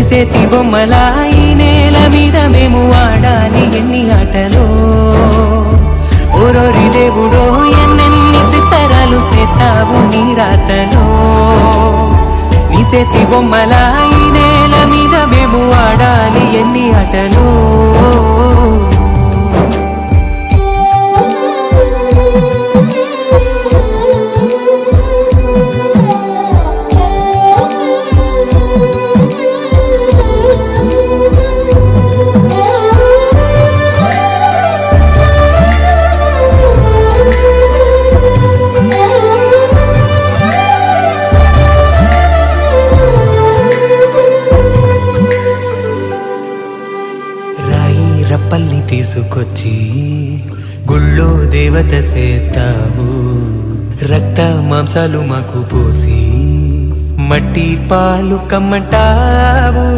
చేతి బొమ్మల ఈ నేల మీద మేము ఆడాలి ఎన్ని ఆటలో ఓరోరి దేవుడో ఎన్నెన్ని సిత్తరాలు సేతావు నీ రాతలో నీ చేతి బొమ్మల ఈ నేల మీద మేము ఆడాలి ఎన్ని ఆటలో రప్పల్ని తీసుకొచ్చి గుళ్ళో దేవత సేతావు రక్త మాంసాలు మాకు పోసి మట్టి పాలు కమ్మంటావు